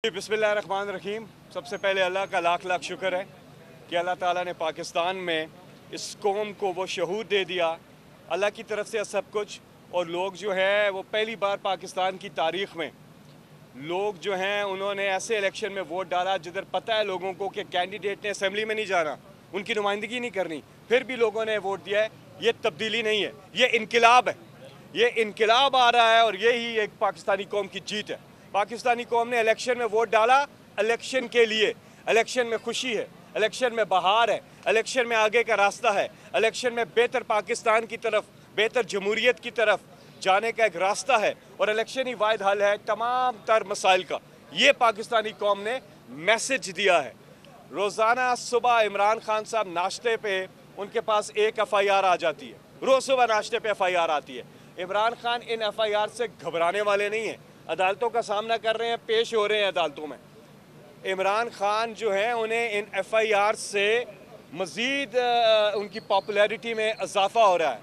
बिस्मिल्लाहिर्रहमानिर्रहीम। सबसे पहले अल्लाह का लाख लाख शुक्र है कि अल्लाह ताला ने पाकिस्तान में इस कौम को वो शहूद दे दिया। अल्लाह की तरफ से सब कुछ। और लोग जो है वो पहली बार पाकिस्तान की तारीख़ में लोग जो हैं उन्होंने ऐसे इलेक्शन में वोट डाला जिधर पता है लोगों को कि कैंडिडेट ने असम्बली में नहीं जाना, उनकी नुमाइंदगी नहीं करनी, फिर भी लोगों ने वोट दिया है। ये तब्दीली नहीं है, ये इनकलाब है। ये इनकलाब आ रहा है और यही एक पाकिस्तानी कौम की जीत है। पाकिस्तानी कौम ने इलेक्शन में वोट डाला, इलेक्शन के लिए। इलेक्शन में खुशी है, इलेक्शन में बहार है, इलेक्शन में आगे का रास्ता है, इलेक्शन में बेहतर पाकिस्तान की तरफ, बेहतर जमहूरियत की तरफ जाने का एक रास्ता है। और इलेक्शन ही वाहिद हल है तमाम तर मसाइल का। ये पाकिस्तानी कौम ने मैसेज दिया है। रोज़ाना सुबह इमरान खान साहब नाश्ते पे उनके पास एक FIR आ जाती है, रोज़ सुबह नाश्ते पे FIR आती है। इमरान खान इन FIR से घबराने वाले नहीं हैं, अदालतों का सामना कर रहे हैं, पेश हो रहे हैं अदालतों में। इमरान खान जो है उन्हें इन FIR से मज़ीद उनकी पॉपुलैरिटी में इजाफा हो रहा है।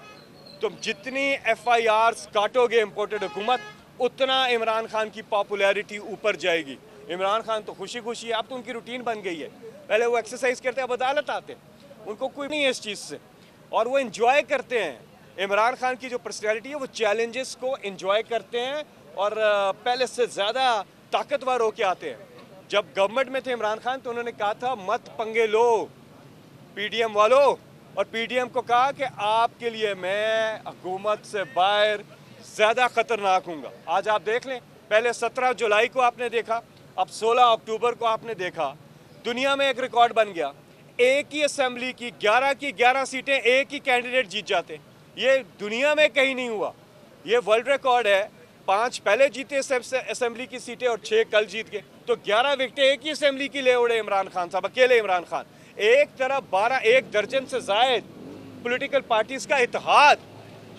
तुम जितनी FIRs काटोगे इम्पोर्टेड हुकूमत, उतना इमरान खान की पॉपुलैरिटी ऊपर जाएगी। इमरान खान तो खुशी खुशी है, अब तो उनकी रूटीन बन गई है। पहले वो एक्सरसाइज करते अब अदालत आते हैं, उनको कोई नहीं है इस चीज़ से, और वो इंजॉय करते हैं। इमरान खान की जो पर्सनैलिटी है वो चैलेंजेस को इंजॉय करते हैं और पहले से ज़्यादा ताकतवर होके आते हैं। जब गवर्नमेंट में थे इमरान खान तो उन्होंने कहा था मत पंगे लो PDM वालों, और PDM को कहा कि आपके लिए मैं हुकूमत से बाहर ज़्यादा ख़तरनाक हूँगा। आज आप देख लें, पहले 17 जुलाई को आपने देखा, अब 16 अक्टूबर को आपने देखा। दुनिया में एक रिकॉर्ड बन गया, एक ही असम्बली की 11 सीटें एक ही कैंडिडेट जीत जाते। ये दुनिया में कहीं नहीं हुआ, ये वर्ल्ड रिकॉर्ड है। 5 पहले जीते असम्बली की सीटें और 6 कल जीत गए, तो 11 विकेटें एक ही असम्बली की ले उड़े इमरान खान साहब, अकेले इमरान खान। एक तरफ 1 दर्जन से जायद पॉलिटिकल पार्टीज का इत्तेहाद,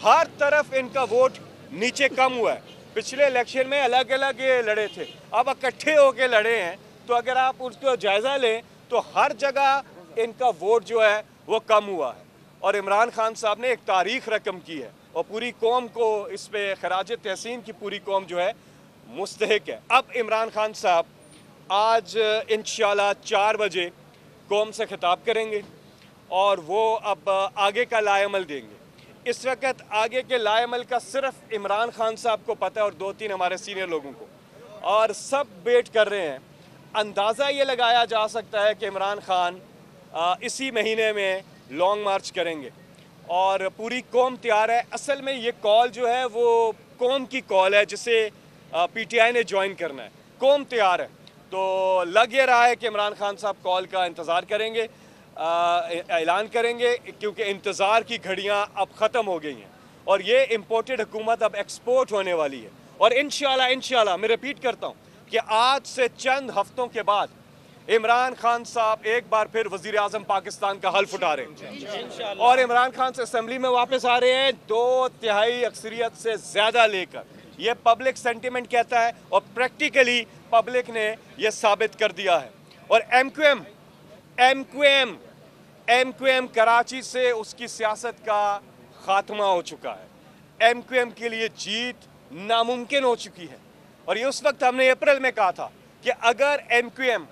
हर तरफ इनका वोट नीचे कम हुआ है। पिछले इलेक्शन में अलग अलग ये लड़े थे, अब इकट्ठे होके लड़े हैं। तो अगर आप उसको जायज़ा लें तो हर जगह इनका वोट जो है वो कम हुआ है। और इमरान खान साहब ने एक तारीख रकम की है और पूरी कौम को इस पे खराज तहसीन की पूरी कौम जो है मुस्तहिक है। अब इमरान खान साहब आज इंशाल्लाह 4 बजे कौम से खिताब करेंगे और वो अब आगे का लाएमल देंगे। इस वक्त आगे के लाएमल का सिर्फ इमरान खान साहब को पता है और 2-3 हमारे सीनियर लोगों को, और सब वेट कर रहे हैं। अंदाज़ा ये लगाया जा सकता है कि इमरान खान इसी महीने में लॉन्ग मार्च करेंगे और पूरी कौम तैयार है। असल में ये कॉल जो है वो कौम की कॉल है जिसे PTI ने ज्वाइन करना है। कौम तैयार है, तो लग ये रहा है कि इमरान खान साहब कॉल का इंतज़ार करेंगे, ऐलान करेंगे, क्योंकि इंतज़ार की घड़ियां अब ख़त्म हो गई हैं और ये इम्पोर्टेड हुकूमत अब एक्सपोर्ट होने वाली है। और इंशाल्लाह मैं रिपीट करता हूँ कि आज से चंद हफ्तों के बाद इमरान खान साहब एक बार फिर वज़ीर आज़म पाकिस्तान का हल्फ उठा रहे हैं और इमरान खान से असम्बली में वापस आ रहे हैं 2/3 अक्सरियत से ज़्यादा लेकर। ये पब्लिक सेंटिमेंट कहता है और प्रैक्टिकली पब्लिक ने यह साबित कर दिया है। और MQM कराची से उसकी सियासत का खात्मा हो चुका है। MQM के लिए जीत नामुमकिन हो चुकी है। और ये उस वक्त हमने अप्रैल में कहा था कि अगर MQM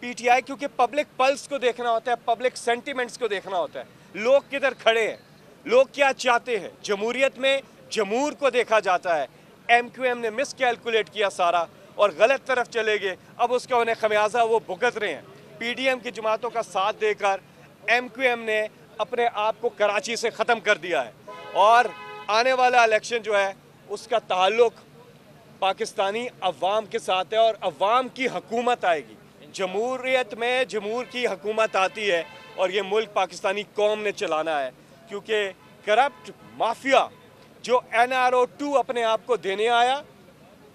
PTI, क्योंकि पब्लिक पल्स को देखना होता है, पब्लिक सेंटिमेंट्स को देखना होता है, लोग किधर खड़े हैं, लोग क्या चाहते हैं, जमहूरियत में जमहूर को देखा जाता है। MQM ने मिस कैलकुलेट किया सारा और गलत तरफ चले गए, अब उसका उन्हें खमियाजा वो भुगत रहे हैं। PDM की जमातों का साथ देकर MQM ने अपने आप को कराची से ख़त्म कर दिया है और आने वाला इलेक्शन जो है उसका ताल्लुक पाकिस्तानी अवाम के साथ है और अवाम की हुकूमत आएगी। जमहूरियत में जमहूर की हुकूमत आती है और ये मुल्क पाकिस्तानी कौम ने चलाना है, क्योंकि करप्ट माफिया जो NRO 2 अपने आप को देने आया,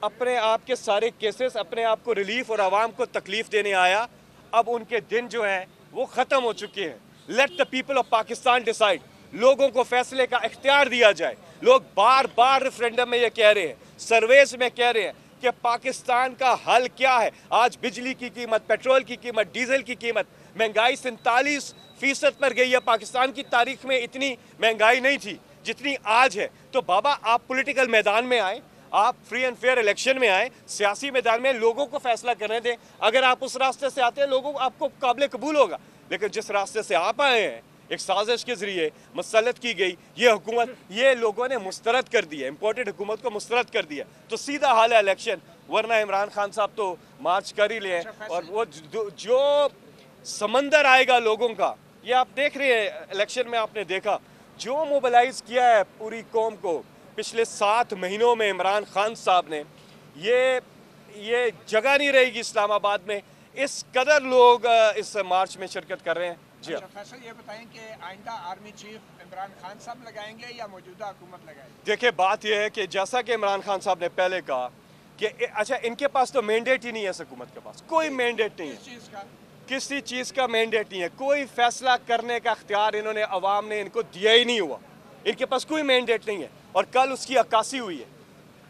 अपने आप के सारे केसेस, अपने आप को रिलीफ और आवाम को तकलीफ देने आया, अब उनके दिन जो हैं वो ख़त्म हो चुके हैं। Let the people of Pakistan decide, लोगों को फैसले का इख्तियार दिया जाए। लोग बार बार रेफरेंडम में ये कह रहे हैं, सर्वेस में कह रहे हैं कि पाकिस्तान का हल क्या है। आज बिजली की कीमत, पेट्रोल की कीमत, डीजल की कीमत, महंगाई 47% पर गई है। पाकिस्तान की तारीख में इतनी महंगाई नहीं थी जितनी आज है। तो बाबा आप पॉलिटिकल मैदान में आए, आप फ्री एंड फेयर इलेक्शन में आए, सियासी मैदान में लोगों को फैसला करने दें। अगर आप उस रास्ते से आते हैं लोगों आपको काबिल कबूल होगा, लेकिन जिस रास्ते से आप आए हैं एक साजिश के जरिए मसलत की गई ये हुकूमत, ये लोगों ने मुस्तरद कर दिया, इम्पोर्टेड हुकूमत को मुस्तरद कर दिया, तो सीधा हाल है इलेक्शन। वरना इमरान खान साहब तो मार्च कर ही ले, और वो जो समंदर आएगा लोगों का, ये आप देख रहे हैं इलेक्शन में आपने देखा जो मोबिलाइज किया है पूरी कौम को पिछले 7 महीनों में इमरान खान साहब ने, ये जगह नहीं रहेगी इस्लामाबाद में, इस कदर लोग इस मार्च में शिरकत कर रहे हैं। जी अच्छा फैसल, ये बताएं कि आइंदा आर्मी चीफ इमरान खान साहब लगाएंगे या मौजूदा हुकूमत लगाएगी? देखिए बात यह है कि जैसा कि इमरान खान साहब ने पहले कहा कि अच्छा इनके पास तो मैंडेट ही नहीं है, इस हुकूमत के पास कोई मैंडेट नहीं है, किसी चीज़ का मैंडेट नहीं है, कोई फैसला करने का अख्तियार इन्होंने अवाम ने इनको दिया ही नहीं हुआ, इनके पास कोई मैंडेट नहीं है। और कल उसकी अक्कासी हुई है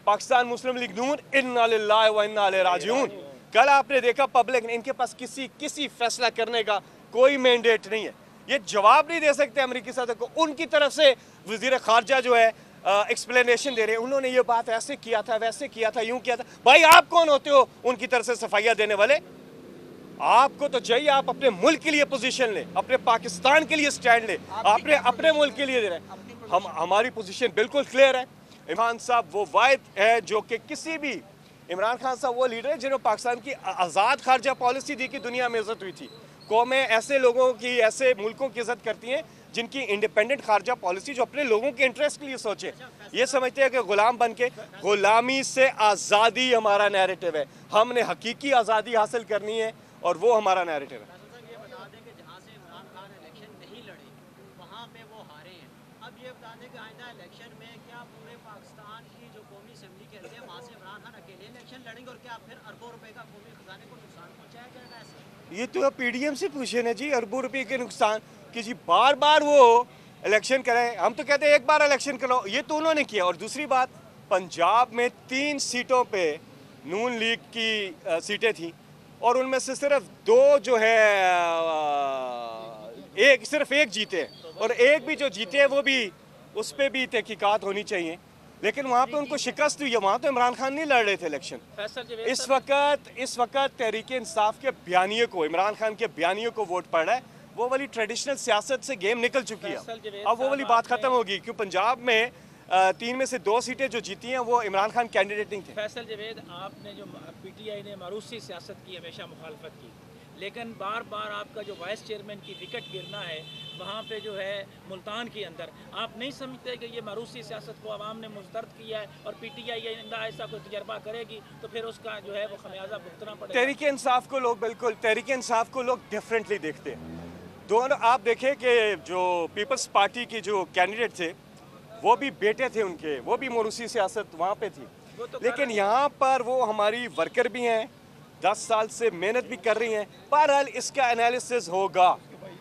पाकिस्तान मुस्लिम लीग नून, इन्ना लिल्लाहि व इन्ना इलैहि राजिऊन। कल आपने देखा पब्लिक ने, इनके पास किसी फैसला करने का कोई मैंडेट नहीं है, ये जवाब नहीं दे सकते अमेरिकी सदर को। उनकी तरफ से वजीर खारजा जो है एक्सप्लेनेशन दे रहे हैं, उन्होंने ये बात ऐसे किया था, वैसे किया था, यूं किया था। भाई आप कौन होते हो उनकी तरफ से सफाइयाँ देने वाले? आपको तो चाहिए आप अपने मुल्क के लिए पोजीशन ले, अपने पाकिस्तान के लिए स्टैंड ले, आपने अपने मुल्क के लिए दे रहे हैं। हमारी पोजीशन बिल्कुल क्लियर है। इमरान साहब वो वाहिद है जो कि किसी भी, इमरान खान साहब वो लीडर है जिन्होंने पाकिस्तान की आज़ाद खारजा पॉलिसी दी कि दुनिया में इज्जत हुई थी। कौमें ऐसे लोगों की, ऐसे मुल्कों की इज्जत करती हैं जिनकी इंडिपेंडेंट खारजा पॉलिसी, जो अपने लोगों के इंटरेस्ट के लिए सोचे। ये समझते हैं कि गुलाम बन के, गुलामी से आज़ादी हमारा नैरेटिव है, हमने हकीकी आज़ादी हासिल करनी है और वो हमारा नैरेटिव है। ये तो पीडीएम से पूछे ना जी, अरबों रुपए के नुकसान कि जी बार बार वो इलेक्शन करें। हम तो कहते हैं एक बार इलेक्शन करो, ये तो उन्होंने किया। और दूसरी बात, पंजाब में 3 सीटों पे नून लीग की सीटें थी और उनमें से सिर्फ 2 जो है सिर्फ एक जीते हैं, और एक भी जो जीते हैं वो भी, उस पर भी तहकीकात होनी चाहिए। लेकिन वहाँ पे उनको शिकस्त हुई है, वहाँ तो इमरान खान नहीं लड़ रहे थे इलेक्शन। इस वक्त तहरीक इंसाफ के बयानिए को, इमरान खान के बयानिए को वोट पड़ रहा है। वो वाली ट्रेडिशनल सियासत से गेम निकल चुकी है, अब वो वाली बात खत्म होगी। क्यों पंजाब में 3 में से 2 सीटें जो जीती हैं वो इमरान खान कैंडिडेट नहीं थे। फैसल जवेद, आपने जो पीटीआई ने मारूसी सियासत की, हमेशा मुखालफत की, लेकिन बार बार आपका जो वाइस चेयरमैन की विकेट गिरना है वहाँ पे जो है मुल्तान के अंदर, आप नहीं समझते कि ये मारूसी सियासत को आवाम ने मुस्तरद किया है और पीटीआई ऐसा कोई तजर्बा करेगी तो फिर उसका जो है वो खमियाजा भुगतना पड़ेगा? तहरीक इंसाफ को लोग, बिल्कुल तहरीक इंसाफ को लोग डिफरेंटली देखते हैं। दोनों आप देखें कि जो पीपल्स पार्टी की जो कैंडिडेट थे वो भी बेटे थे उनके, वो भी मारूसी सियासत वहाँ पे थी, लेकिन यहाँ पर वो हमारी वर्कर भी हैं, 10 साल से मेहनत भी कर रही हैं। बहरहाल इसका एनालिसिस होगा,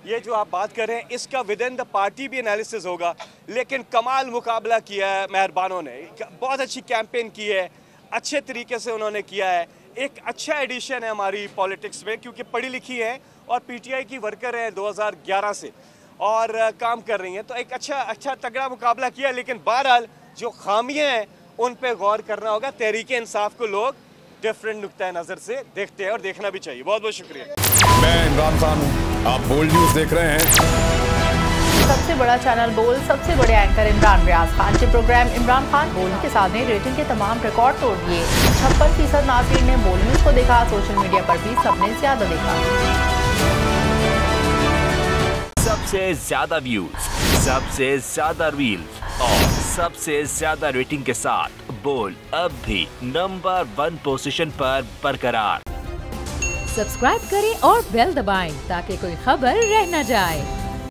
ये जो आप बात कर रहे हैं इसका विद इन द पार्टी भी एनालिसिस होगा। लेकिन कमाल मुकाबला किया है मेहरबानों ने, बहुत अच्छी कैंपेन की है, अच्छे तरीके से उन्होंने किया है। एक अच्छा एडिशन है हमारी पॉलिटिक्स में, क्योंकि पढ़ी लिखी है और पीटीआई की वर्कर है 2011 से और काम कर रही हैं, तो एक अच्छा तगड़ा मुकाबला किया। लेकिन बहरहाल जो खामियां हैं उन पे गौर करना होगा। तहरीक इंसाफ को लोग डिफरेंट नुक्ता नज़र से देखते हैं और देखना भी चाहिए। बहुत बहुत शुक्रिया। मैं इमरान खान हूँ, आप बोल्ड न्यूज़ देख रहे हैं। सबसे बड़ा चैनल बोल, सबसे बड़े एंकर इमरान रियाज खान के प्रोग्राम इमरान खान बोल के साथ ने रेटिंग के तमाम रिकॉर्ड तोड़ दिए। 56% नाज़रीन ने बोल न्यूज़ को देखा, सोशल मीडिया पर भी सबने ज्यादा देखा। सबसे ज्यादा व्यूज, सबसे ज्यादा रील्स और सबसे ज्यादा रेटिंग के साथ बोल अब भी नंबर 1 पोजीशन पर बरकरार। सब्सक्राइब करें और बेल दबाएं ताकि कोई खबर रह न जाए।